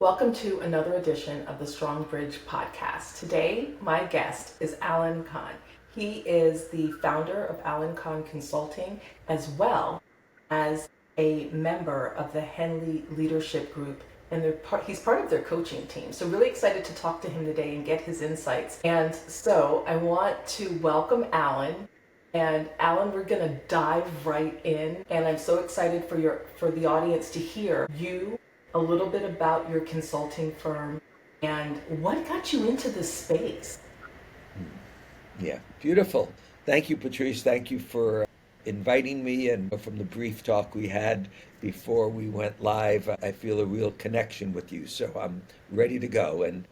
Welcome to another edition of the Strongbridge podcast. Today, my guest is Alan Cahn. He is the founder of Alan Cahn Consulting, as well as a member of the Henley Leadership Group, and he's part of their coaching team. So really excited to talk to him today and get his insights. And so I want to welcome Alan. And Alan, we're gonna dive right in, and I'm so excited for the audience to hear you a little bit about your consulting firm and what got you into this space. Yeah, beautiful. Thank you, Patrice. Thank you for inviting me. And from the brief talk we had before we went live, I feel a real connection with you. So I'm ready to go. And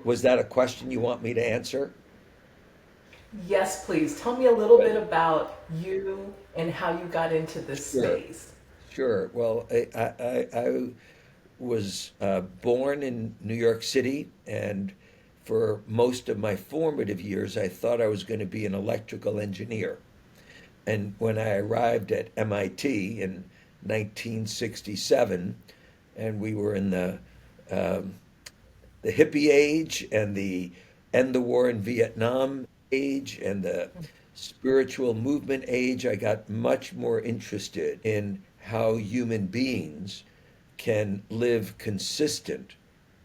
was that a question you want me to answer? Yes, please tell me a little bit Good. about you and how you got into this Sure. space. Sure. Well, I was born in New York City, and for most of my formative years, I thought I was going to be an electrical engineer. And when I arrived at MIT in 1967, and we were in um, the hippie age and the end the war in Vietnam age and the spiritual movement age, I got much more interested in how human beings can live consistent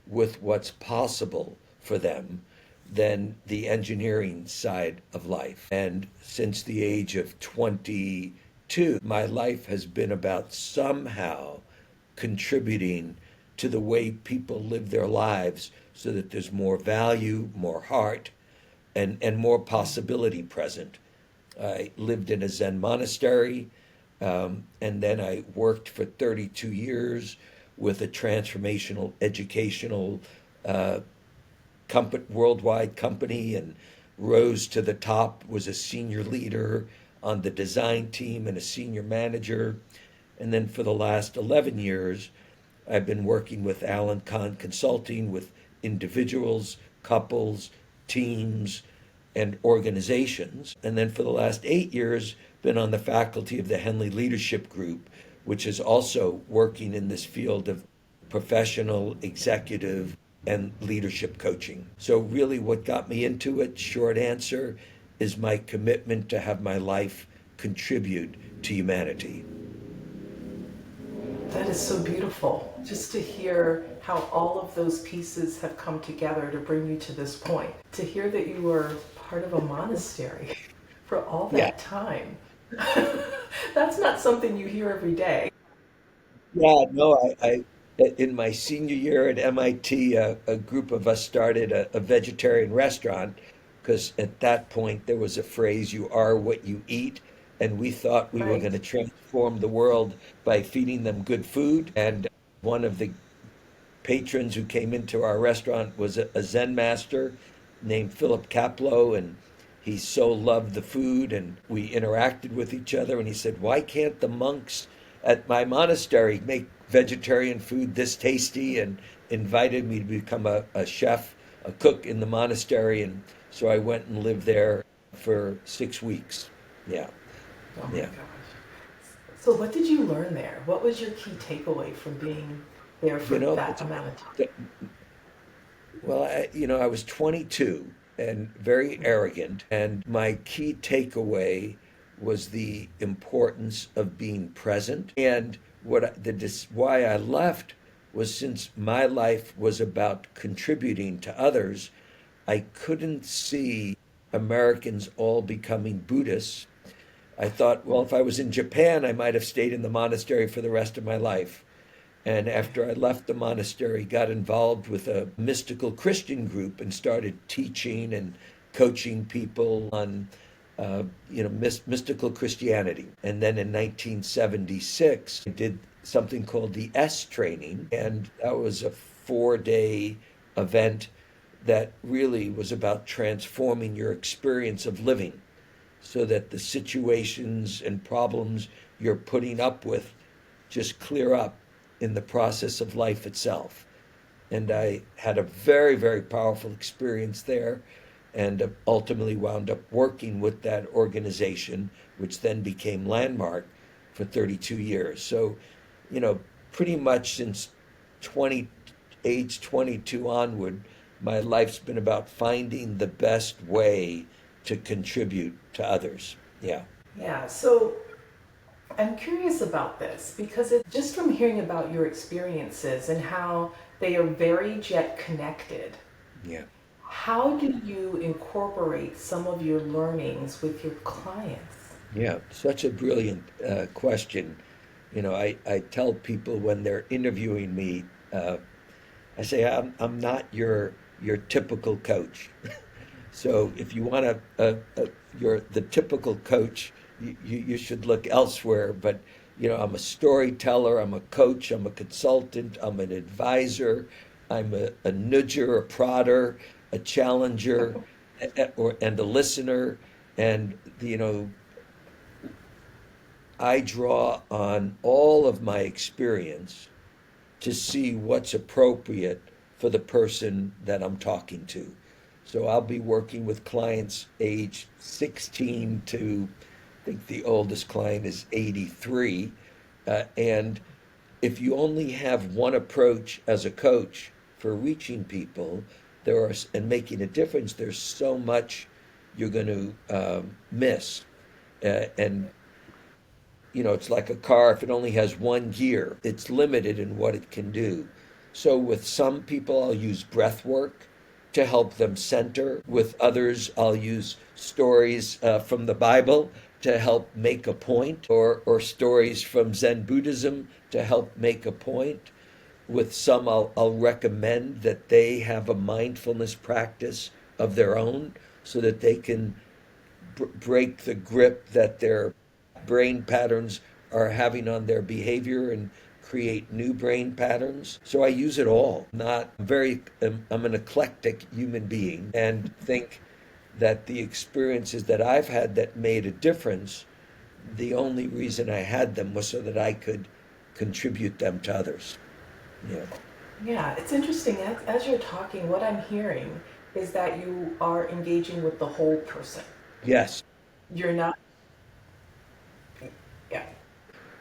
with what's possible for them than the engineering side of life. And since the age of 22, my life has been about somehow contributing to the way people live their lives so that there's more value, more heart, and more possibility present. I lived in a Zen monastery, and then I worked for 32 years with a transformational educational uh, worldwide company, and rose to the top, was a senior leader on the design team and a senior manager. And then for the last 11 years, I've been working with Alan Cahn Consulting with individuals, couples, teams, and organizations. And then for the last 8 years, been on the faculty of the Henley Leadership Group, which is also working in this field of professional, executive, and leadership coaching. So, really, what got me into it, short answer, is my commitment to have my life contribute to humanity. That is so beautiful just to hear how all of those pieces have come together to bring you to this point. To hear that you were part of a monastery for all Yeah. that time. That's not something you hear every day. Yeah, no, in my senior year at MIT, a group of us started a vegetarian restaurant because at that point there was a phrase, you are what you eat. And we thought we were going Right. to transform the world by feeding them good food. And one of the patrons who came into our restaurant was a Zen master named Philip Kaplow, and he so loved the food, and we interacted with each other. And he said, "Why can't the monks at my monastery make vegetarian food this tasty?" And invited me to become a chef, a cook in the monastery. And so I went and lived there for 6 weeks. Yeah, Oh my yeah. gosh. So, what did you learn there? What was your key takeaway from being there for You know, that amount of time? well, I was 22 and very arrogant, and my key takeaway was the importance of being present. And why I left was, since my life was about contributing to others, I couldn't see Americans all becoming Buddhists. I thought, well, if I was in Japan, I might have stayed in the monastery for the rest of my life. And after I left the monastery, got involved with a mystical Christian group and started teaching and coaching people on, mystical Christianity. And then in 1976, I did something called the S training, and that was a 4 day event that really was about transforming your experience of living so that the situations and problems you're putting up with just clear up in the process of life itself. And I had a very, very powerful experience there, and ultimately wound up working with that organization, which then became Landmark for 32 years. So, you know, pretty much since 20, age 22 onward, my life's been about finding the best way to contribute to others. Yeah. Yeah, so I'm curious about this because it just from hearing about your experiences and how they are varied yet connected. Yeah. How do you incorporate some of your learnings with your clients? Yeah. Such a brilliant question. I tell people when they're interviewing me, I say I'm not your typical coach. So if you want you're the typical coach, you should look elsewhere. But I'm a storyteller, I'm a coach, I'm a consultant, I'm an advisor, I'm a nudger, a prodder, a challenger, and a listener. And I draw on all of my experience to see what's appropriate for the person that I'm talking to. So I'll be working with clients age 16 to, I think the oldest client is 83. And if you only have one approach as a coach for reaching people, and making a difference, there's so much you're going to miss. And it's like a car. If it only has one gear, it's limited in what it can do. So with some people, I'll use breath work to help them center. With others, I'll use stories from the Bible to help make a point, or stories from Zen Buddhism to help make a point. With some, I'll recommend that they have a mindfulness practice of their own so that they can break the grip that their brain patterns are having on their behavior and create new brain patterns. So I use it all. I'm an eclectic human being and think that the experiences that I've had that made a difference, the only reason I had them was so that I could contribute them to others. Yeah. Yeah, it's interesting. As you're talking, what I'm hearing is that you are engaging with the whole person. Yes. You're not, yeah.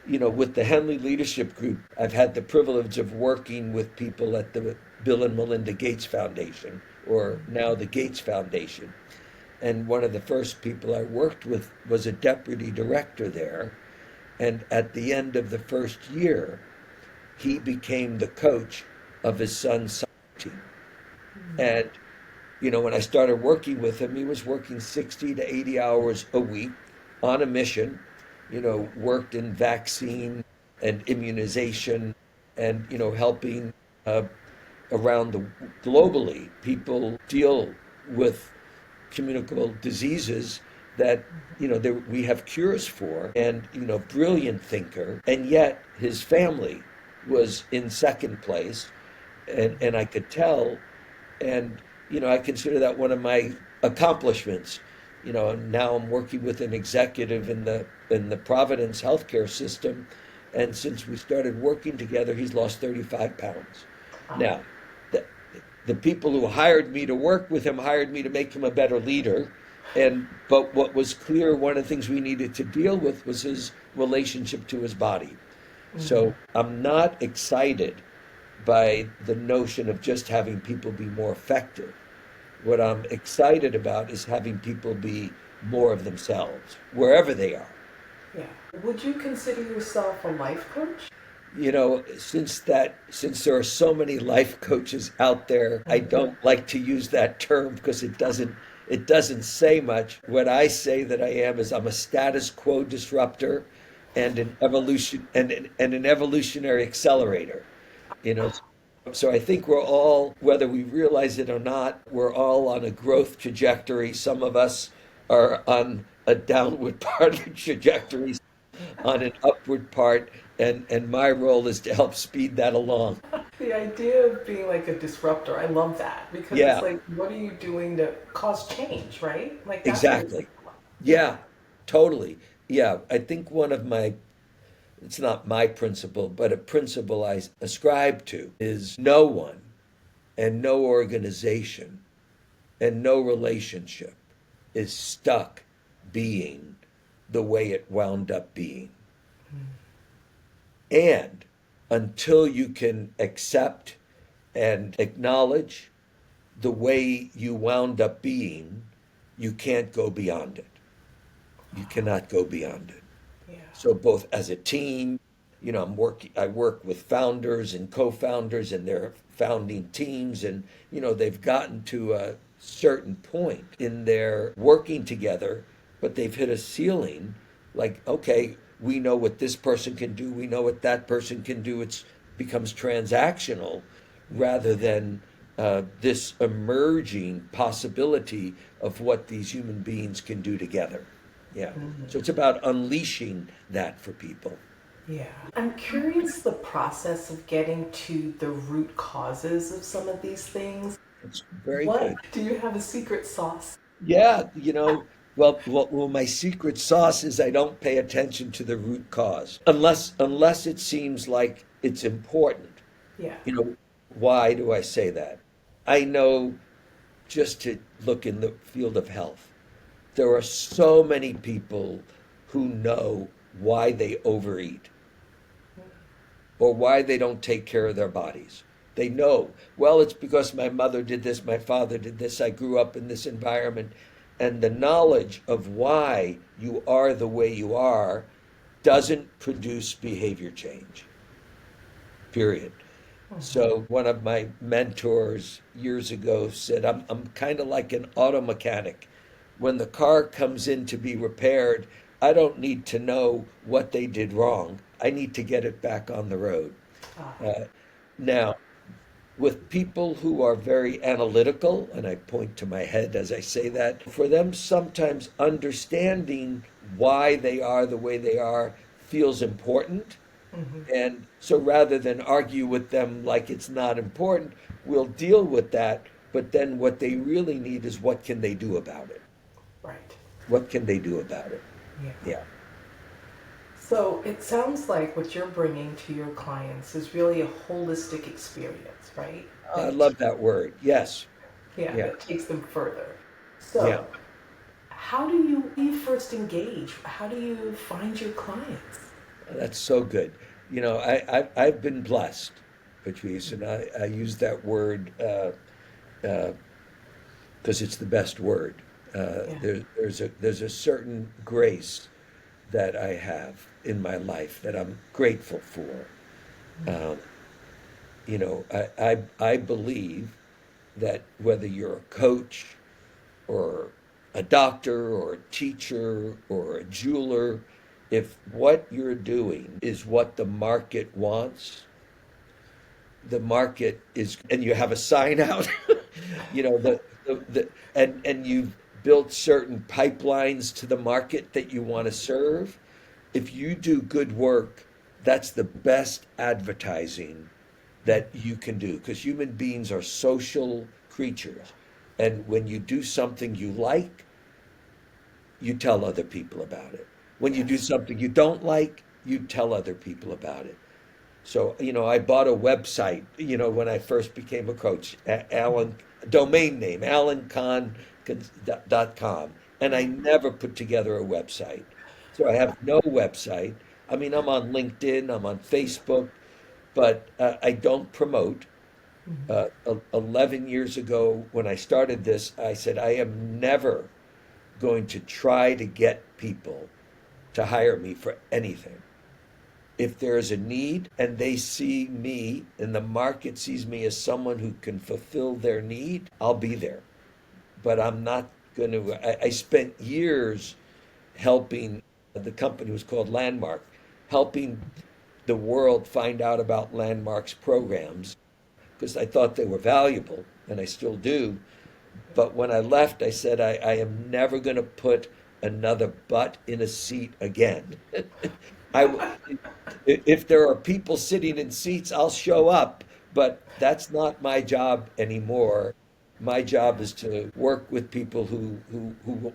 With the Henley Leadership Group, I've had the privilege of working with people at the Bill and Melinda Gates Foundation, or now the Gates Foundation. And one of the first people I worked with was a deputy director there. And at the end of the first year, he became the coach of his son's soccer team. And, when I started working with him, he was working 60 to 80 hours a week on a mission, worked in vaccine and immunization and, helping uh, globally people deal with communicable diseases that we have cures for, and brilliant thinker, and yet his family was in second place, and I could tell, and I consider that one of my accomplishments. And now I'm working with an executive in the Providence healthcare system, and since we started working together, he's lost 35 pounds. Now, the people who hired me to work with him hired me to make him a better leader. But what was clear, one of the things we needed to deal with was his relationship to his body. So I'm not excited by the notion of just having people be more effective. What I'm excited about is having people be more of themselves, wherever they are. Yeah. Would you consider yourself a life coach? Since there are so many life coaches out there, I don't like to use that term because it doesn't say much. What I say that I am is I'm a status quo disruptor and an evolutionary accelerator. You know, so I think we're all, whether we realize it or not, we're all on a growth trajectory. Some of us are on a downward part of the trajectory, on an upward part, and my role is to help speed that along. The idea of being like a disruptor, I love that because it's Yeah, like, what are you doing to cause change, right? Like that's what it's exactly. about. Yeah. Yeah, totally. Yeah, I think it's not my principle, but a principle I ascribe to is no one and no organization and no relationship is stuck being the way it wound up being. And until you can accept and acknowledge the way you wound up being, you can't go beyond it. You cannot go beyond it. Yeah. So both as a team, I work with founders and co-founders and their founding teams, and they've gotten to a certain point in their working together, but they've hit a ceiling. Like, okay, we know what this person can do, we know what that person can do. It becomes transactional rather than this emerging possibility of what these human beings can do together. Yeah. So it's about unleashing that for people. Yeah. I'm curious the process of getting to the root causes of some of these things. It's very What good. do you have a secret sauce? Yeah, well, my secret sauce is I don't pay attention to the root cause unless it seems like it's important. Yeah. Why do I say that? I know just to look in the field of health, there are so many people who know why they overeat or why they don't take care of their bodies. They know, well, it's because my mother did this, my father did this, I grew up in this environment. And the knowledge of why you are the way you are doesn't produce behavior change, period. So one of my mentors years ago said, I'm kind of like an auto mechanic. When the car comes in to be repaired, I don't need to know what they did wrong. I need to get it back on the road. Ah, Uh, Now, with people who are very analytical, and I point to my head as I say that, for them sometimes understanding why they are the way they are feels important. And so rather than argue with them like it's not important, we'll deal with that. But then what they really need is what can they do about it? right. What can they do about it? Yeah. Yeah. So it sounds like what you're bringing to your clients is really a holistic experience, right? I love that word. Yes. Yeah, Yeah. that takes them further. Yeah. So, how do you first engage? How do you find your clients? That's so good. I've been blessed, Patrice, and I use that word because it's the best word. Yeah. There's a certain grace that I have in my life that I'm grateful for. Um, I believe that whether you're a coach or a doctor or a teacher or a jeweler, if what you're doing is what the market wants, the market is, and you have a sign out, you know, and you've built certain pipelines to the market that you want to serve. If you do good work, that's the best advertising that you can do because human beings are social creatures. And when you do something you like, you tell other people about it. When you do Yes. something you don't like, you tell other people about it. So, I bought a website, when I first became a coach, Alan, domain name, alancahn.com. And I never put together a website. So I have no website. I mean, I'm on LinkedIn, I'm on Facebook, but I don't promote. 11 years ago, when I started this, I said, I am never going to try to get people to hire me for anything. If there is a need and they see me and the market sees me as someone who can fulfill their need, I'll be there. But I'm not going to. I spent years helping, the company was called Landmark, helping the world find out about Landmark's programs because I thought they were valuable, and I still do. But when I left, I said, I am never going to put another butt in a seat again. I, if there are people sitting in seats, I'll show up, but that's not my job anymore. My job is to work with people who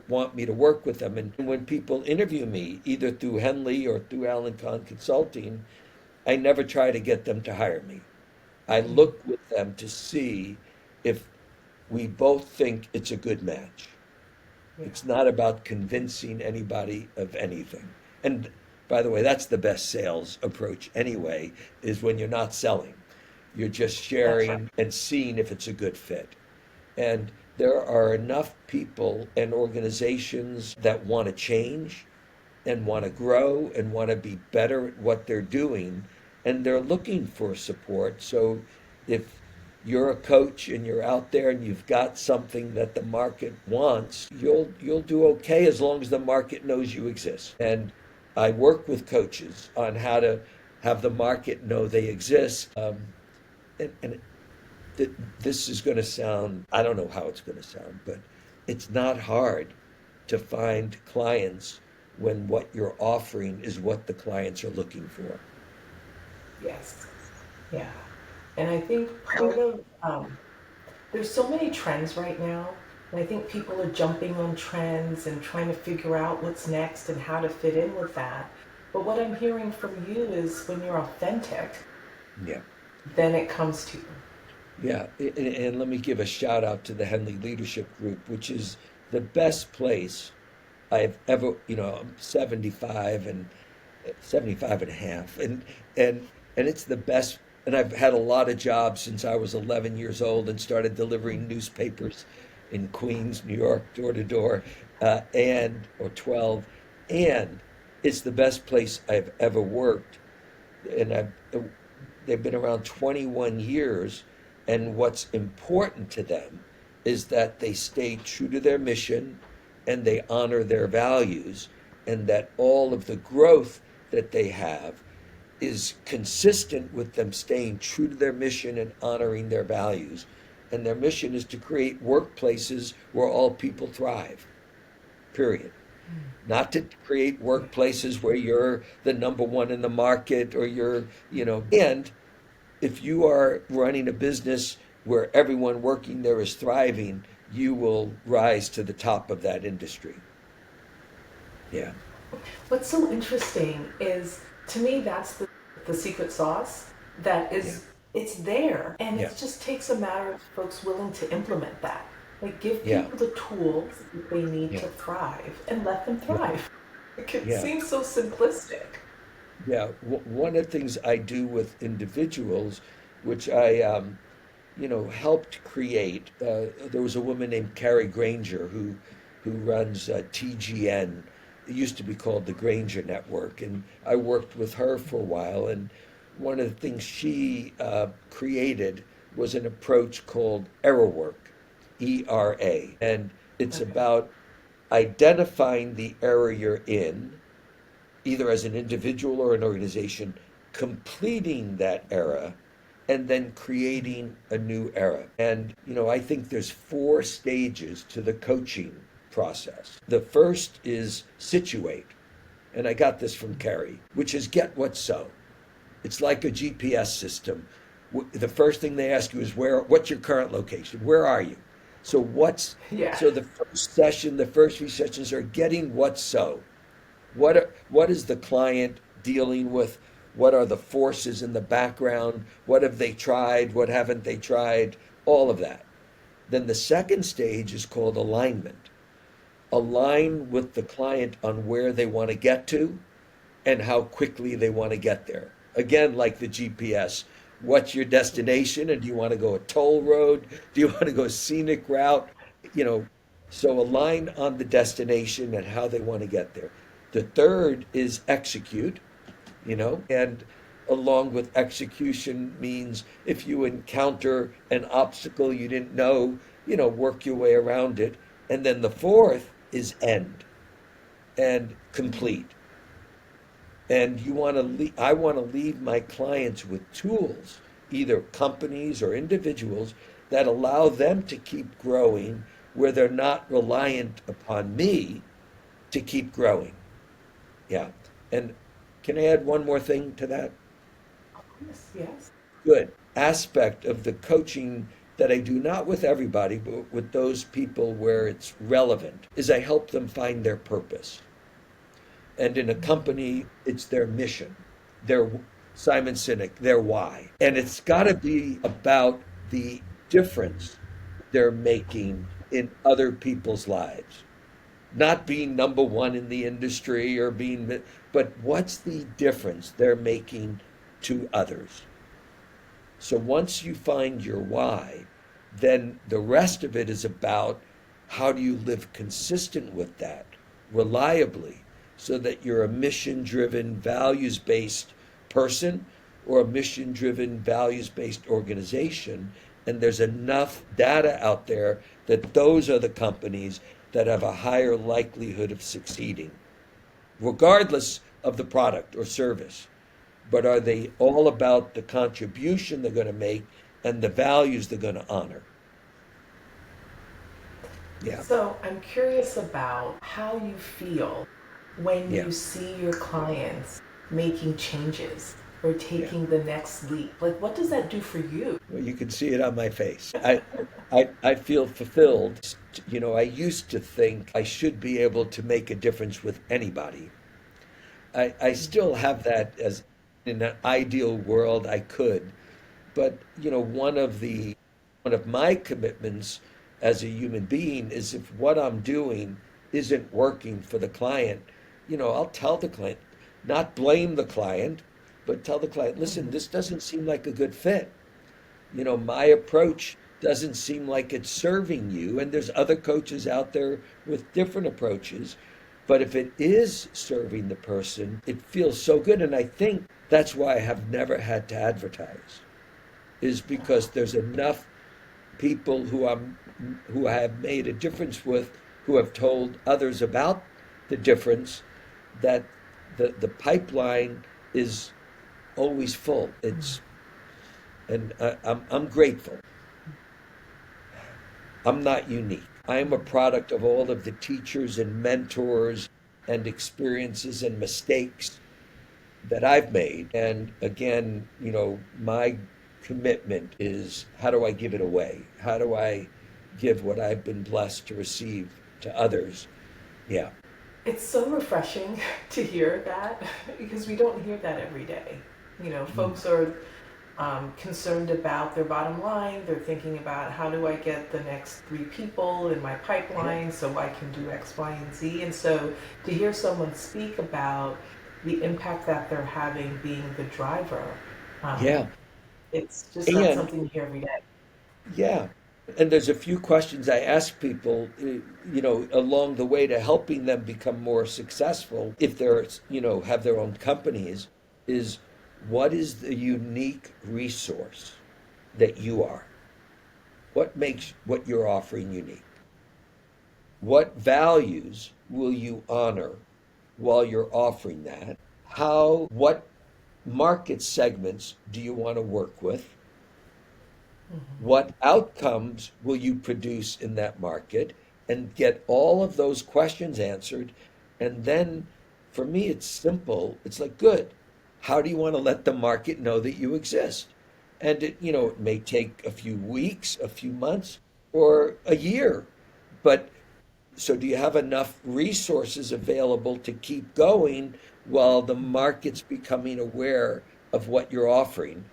want me to work with them. And when people interview me, either through Henley or through Alan Cahn Consulting, I never try to get them to hire me. I look with them to see if we both think it's a good match. Yeah. It's not about convincing anybody of anything. And by the way, that's the best sales approach anyway, is when you're not selling. You're just That's right. sharing and seeing if it's a good fit. And there are enough people and organizations that want to change and want to grow and want to be better at what they're doing, and they're looking for support. So if you're a coach and you're out there and you've got something that the market wants, you'll do okay as long as the market knows you exist. And I work with coaches on how to have the market know they exist. And this is going to sound, I don't know how it's going to sound, but it's not hard to find clients when what you're offering is what the clients are looking for. Yes. Yeah. And I think part of there's so many trends right now, and I think people are jumping on trends and trying to figure out what's next and how to fit in with that. But what I'm hearing from you is when you're authentic, Yeah. then it comes to you. Yeah. And let me give a shout out to the Henley Leadership Group, which is the best place I've ever, I'm 75 and 75 and a half. And, and it's the best. And I've had a lot of jobs since I was 11 years old and started delivering newspapers in Queens, New York, door to door, or 12. And it's the best place I've ever worked. And they've been around 21 years. And what's important to them is that they stay true to their mission and they honor their values, and that all of the growth that they have is consistent with them staying true to their mission and honoring their values. And their mission is to create workplaces where all people thrive, period. Not to create workplaces where you're the number one in the market or and if you are running a business where everyone working there is thriving, you will rise to the top of that industry. Yeah, What's so interesting is, to me, that's the secret sauce that yeah, is, it's there. And yeah, it just takes a matter of folks willing to implement that. Like, give yeah, people the tools that they need yeah, to thrive and let them yeah, thrive. It yeah, seems so simplistic. yeah. One of the things I do with individuals, which I helped create. There was a woman named Carrie Granger who runs TGN. It used to be called the Granger Network, and I worked with her for a while. And one of the things she created was an approach called Error Work, ERA, and it's Okay. about identifying the error you're in, either as an individual or an organization, completing that era, and then creating a new era. And I think there's four stages to the coaching process. The first is situate. And I got this from Carrie, which is get what's so. It's like a GPS system. The first thing they ask you is what's your current location? Where are you? So what's Yeah. so the first few sessions are getting what's so. What is the client dealing with? What are the forces in the background? What have they tried? What haven't they tried? All of that. Then the second stage is called alignment. Align with the client on where they want to get to and how quickly they want to get there. Again, like the GPS, what's your destination? And do you want to go a toll road? Do you want to go a scenic route? You know, so align on the destination and how they want to get there. The third is execute, and along with execution means if you encounter an obstacle you didn't know, work your way around it. And then the fourth is end and complete. And I want to leave my clients with tools, either companies or individuals, that allow them to keep growing where they're not reliant upon me to keep growing. Yeah. And can I add one more thing to that? Yes. Yes. Good aspect of the coaching that I do not with everybody, but with those people where it's relevant, is I help them find their purpose. And in a company, it's their mission, their Simon Sinek, their why. And it's got to be about the difference they're making in other people's lives. Not being number one in the industry but what's the difference they're making to others? So once you find your why, then the rest of it is about how do you live consistent with that reliably so that you're a mission driven, values based person or a mission driven, values based organization. And there's enough data out there that those are the companies that have a higher likelihood of succeeding, regardless of the product or service. But are they all about the contribution they're going to make and the values they're going to honor? Yeah, So I'm curious about how you feel when yeah, you see your clients making changes or yeah. taking the next leap. Like, what does that do for you? Well, you can see it on my face. I feel fulfilled. You know, I used to think I should be able to make a difference with anybody. I still have that as in an ideal world I could. But, you know, one of my commitments as a human being is if what I'm doing isn't working for the client, you know, I'll tell the client, not blame the client, but tell the client, listen, Mhm. this doesn't seem like a good fit. You know, my approach doesn't seem like it's serving you. And there's other coaches out there with different approaches. But if it is serving the person, it feels so good. And I think that's why I have never had to advertise, is because there's enough people who I have made a difference with, who have told others about the difference, that the pipeline is always full. It's and I'm grateful. I'm not unique. I am a product of all of the teachers and mentors and experiences and mistakes that I've made. And again, you know, my commitment is how do I give it away? How do I give what I've been blessed to receive to others? Yeah. It's so refreshing to hear that because we don't hear that every day. You know, Mm. folks are concerned about their bottom line. They're thinking about how do I get the next three people in my Yeah. pipeline so I can do X, Y, and Z. And so to hear someone speak about the impact that they're having being the driver, um, Yeah. it's just not And something you hear every day. yeah. And there's a few questions I ask people, you know, along the way to helping them become more successful if they're, you know, have their own companies, is what is the unique resource that you are? What makes what you're offering unique? What values will you honor while you're offering that? What market segments do you want to work with? Mhm. What outcomes will you produce in that market? And get all of those questions answered. And then for me, it's simple. It's like, good. How do you want to let the market know that you exist? And it, you know, it may take a few weeks, a few months, or a year. But so do you have enough resources available to keep going while the market's becoming aware of what you're offering?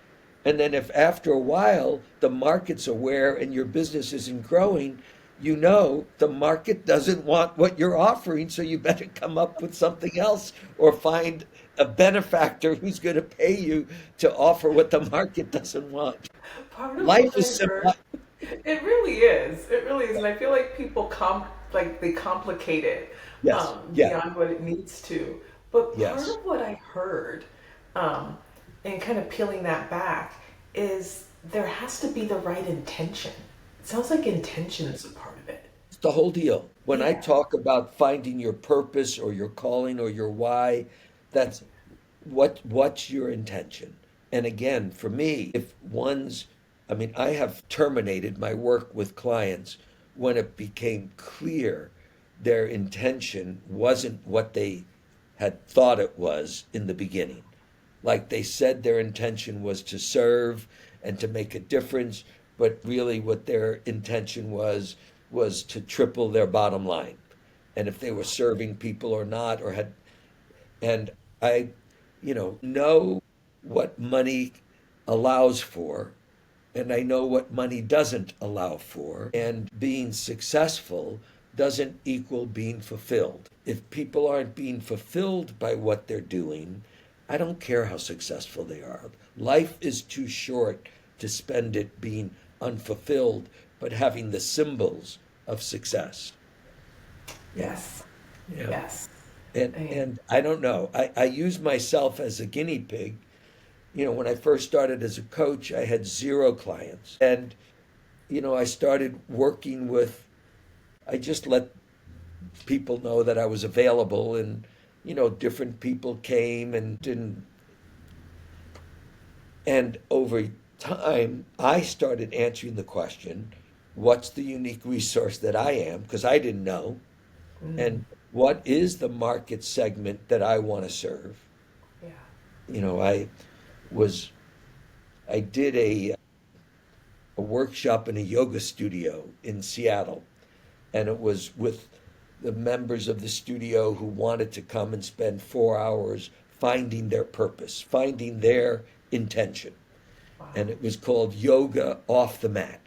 And then if after a while the market's aware and your business isn't growing, you know the market doesn't want what you're offering, so you better come up with something else or find a benefactor who's going to pay you to offer what the market doesn't want. Part of Life what I is simple. heard, it really is. It really is, and I feel like people like they complicate it Yes. Yeah. beyond what it needs to. But part Yes. of what I heard, um, and kind of peeling that back, is there has to be the right intention. It sounds like intention is a part of it. It's the whole deal. When I Yeah. talk about finding your purpose or your calling or your why, that's what's your intention. And again, for me, if one's I mean, I have terminated my work with clients when it became clear their intention wasn't what they had thought it was in the beginning. Like they said their intention was to serve and to make a difference, but really what their intention was to triple their bottom line. And if they were serving people or not, or had, and I, you know what money allows for, and I know what money doesn't allow for. And being successful doesn't equal being fulfilled. If people aren't being fulfilled by what they're doing, I don't care how successful they are. Life is too short to spend it being unfulfilled, but having the symbols of success. Yes. Yeah. Yes. And I don't know. I use myself as a guinea pig. When I first started as a coach, I had zero clients. And, I started working with, I just let people know that I was available, and, different people came and didn't. And over time, I started answering the question, what's the unique resource that I am? Because I didn't know. And what is the market segment that I want to serve? Yeah. I was, I did a workshop in a yoga studio in Seattle, and it was with the members of the studio who wanted to come and spend 4 hours finding their purpose, finding their intention. Wow. And it was called yoga off the mat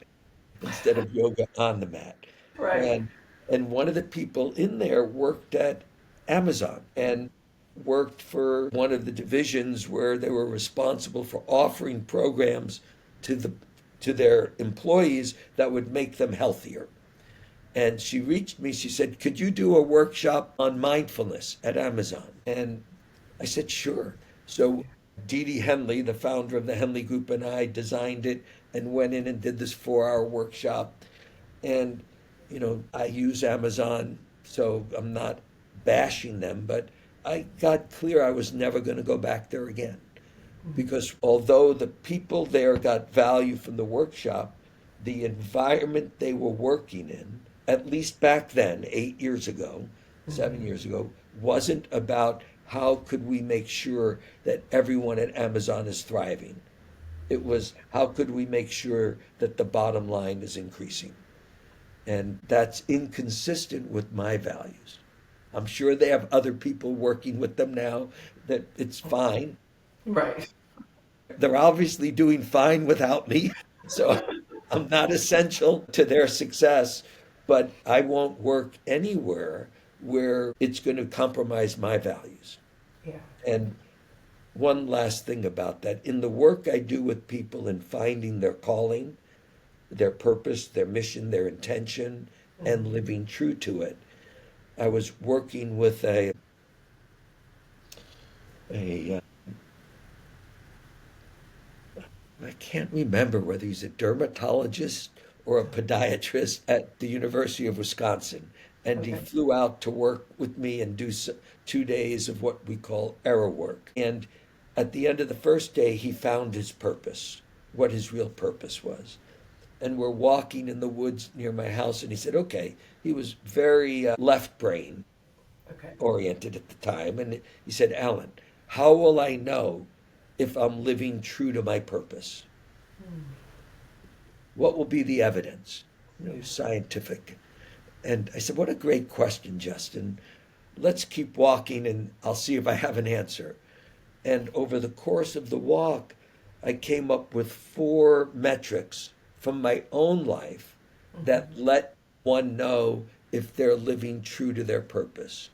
instead of yoga on the mat. Right. And one of the people in there worked at Amazon and worked for one of the divisions where they were responsible for offering programs to their employees that would make them healthier. And she reached me, she said, "Could you do a workshop on mindfulness at Amazon?" And I said, "Sure." So Dee Dee Henley, the founder of the Henley Group, and I designed it and went in and did this 4 hour workshop. And, I use Amazon, so I'm not bashing them, but I got clear I was never going to go back there again. Because although the people there got value from the workshop, the environment they were working in, at least back then, 8 years ago, 7 years ago, wasn't about how could we make sure that everyone at Amazon is thriving. It was how could we make sure that the bottom line is increasing. And that's inconsistent with my values. I'm sure they have other people working with them now that it's fine. Right. They're obviously doing fine without me. So I'm not essential to their success, but I won't work anywhere where it's going to compromise my values. Yeah. And one last thing about that, in the work I do with people in finding their calling, their purpose, their mission, their intention, and living true to it, I was working with a I can't remember whether he's a dermatologist or a podiatrist at the University of Wisconsin. And he Okay. flew out to work with me and do 2 days of what we call error work. And at the end of the first day, he found his purpose, what his real purpose was. And we're walking in the woods near my house, and he said, okay, he was very left brain Okay. oriented at the time. And he said, Alan, how will I know if I'm living true to my purpose? What will be the evidence? Scientific. And I said, what a great question, Justin. Let's keep walking and I'll see if I have an answer. And over the course of the walk, I came up with 4 metrics from my own life that let one know if they're living true to their purpose.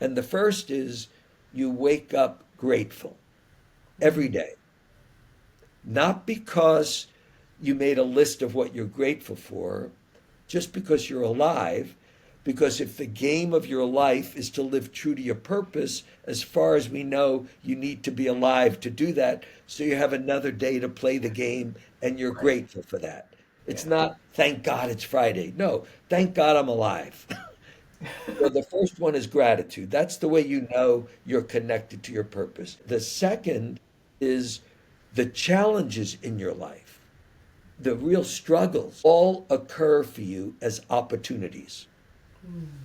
And the first is you wake up grateful every day. Not because you made a list of what you're grateful for, just because you're alive. Because if the game of your life is to live true to your purpose, as far as we know, you need to be alive to do that. So you have another day to play the game and you're Right. grateful for that. It's Yeah. not, thank God it's Friday. No, thank God I'm alive. So the first one is gratitude. That's the way you know you're connected to your purpose. The second is the challenges in your life, the real struggles, all occur for you as opportunities.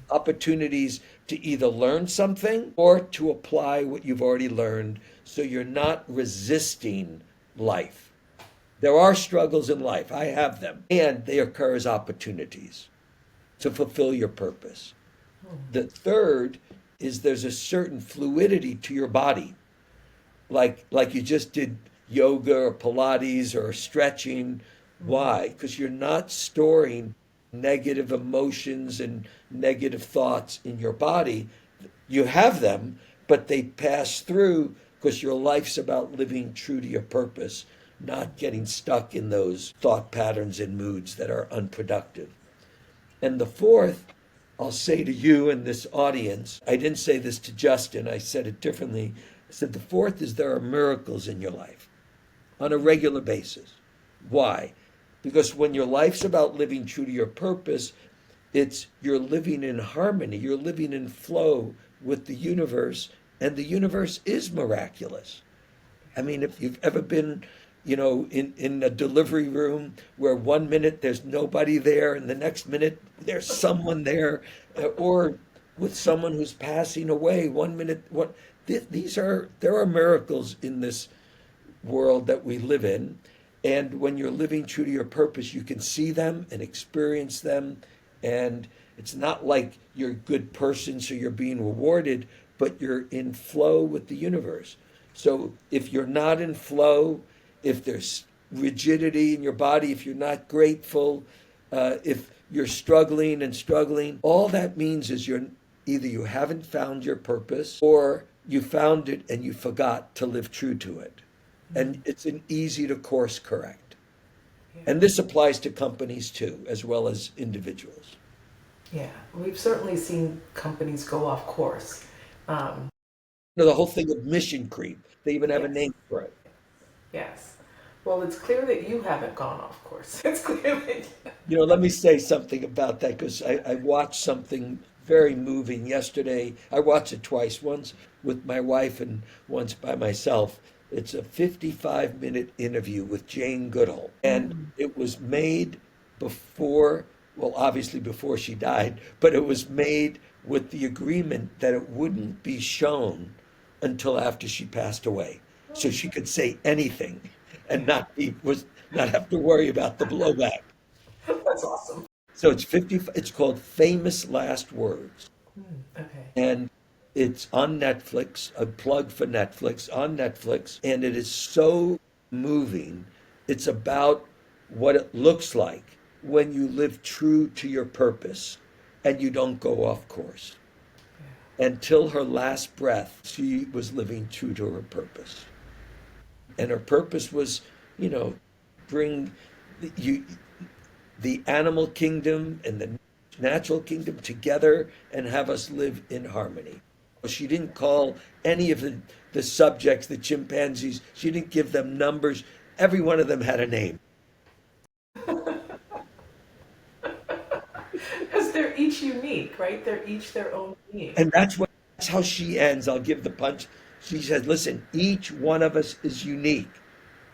Opportunities to either learn something or to apply what you've already learned so you're not resisting life. There are struggles in life, I have them, and they occur as opportunities to fulfill your purpose. The third is there's a certain fluidity to your body, like you just did yoga or Pilates or stretching. Why? Because you're not storing negative emotions and negative thoughts in your body. You have them, but they pass through because your life's about living true to your purpose. not getting stuck in those thought patterns and moods that are unproductive. And the fourth, I'll say to you and this audience, I didn't say this to Justin, I said it differently. I said the fourth is there are miracles in your life on a regular basis. Why? Because when your life's about living true to your purpose, it's you're living in harmony, you're living in flow with the universe, and the universe is miraculous. I mean, if you've ever been, in a delivery room where 1 minute there's nobody there and the next minute there's someone there, or with someone who's passing away, 1 minute, there are miracles in this world that we live in. And when you're living true to your purpose, you can see them and experience them. And it's not like you're a good person, so you're being rewarded, but you're in flow with the universe. So if you're not in flow, if there's rigidity in your body, if you're not grateful, if you're struggling and struggling, all that means is either you haven't found your purpose or you found it and you forgot to live true to it. And it's an easy to course correct. And this applies to companies too, as well as individuals. Yeah, we've certainly seen companies go off course. The whole thing of mission creep, they even have a Yes. name for it. Yes. Well, it's clear that you haven't gone off course. It's clear that Let me say something about that because I watched something very moving yesterday. I watched it twice, once with my wife and once by myself. It's a 55-minute interview with Jane Goodall, and it was made before, well, obviously before she died, but it was made with the agreement that it wouldn't be shown until after she passed away, so she could say anything and not have to worry about the blowback. that's awesome. So it's called Famous Last Words. Okay. And it's on Netflix, a plug for Netflix, on Netflix, and it is so moving. It's about what it looks like when you live true to your purpose and you don't go off course. Until her last breath, she was living true to her purpose. And her purpose was, bring the animal kingdom and the natural kingdom together and have us live in harmony. She didn't call any of the subjects, the chimpanzees, she didn't give them numbers. Every one of them had a name. Because they're each unique, right? They're each their own being. And that's how she ends. I'll give the punch. She says, listen, each one of us is unique.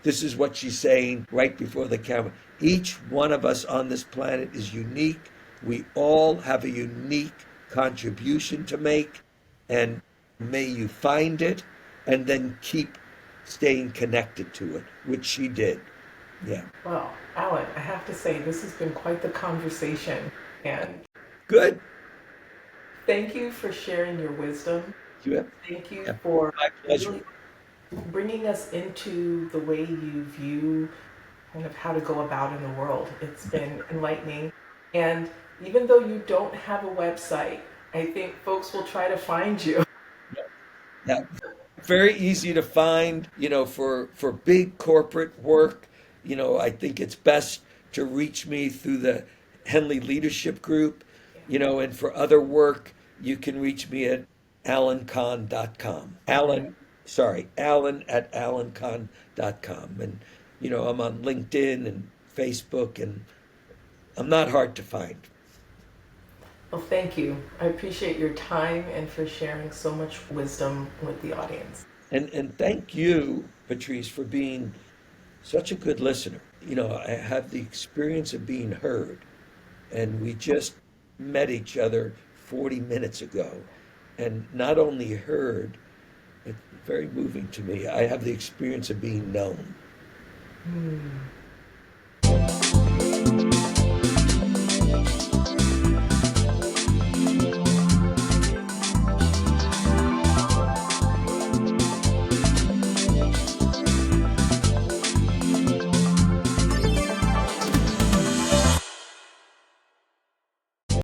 This is what she's saying right before the camera. Each one of us on this planet is unique. We all have a unique contribution to make. And may you find it and then keep staying connected to it, which she did. Yeah. Well, Alan, I have to say, this has been quite the conversation. And Good. thank you for sharing your wisdom. Yeah. Thank you Yeah. for My pleasure. really bringing us into the way you view kind of how to go about in the world. It's been enlightening. And even though you don't have a website, I think folks will try to find you. Yeah. Very easy to find, for big corporate work. I think it's best to reach me through the Henley Leadership Group, and for other work, you can reach me at alancahn.com. Alan at alancahn.com. And, I'm on LinkedIn and Facebook, and I'm not hard to find. Well, thank you. I appreciate your time and for sharing so much wisdom with the audience. And thank you, Patrice, for being such a good listener. I have the experience of being heard, and we just met each other 40 minutes ago. And not only heard, it's very moving to me. I have the experience of being known.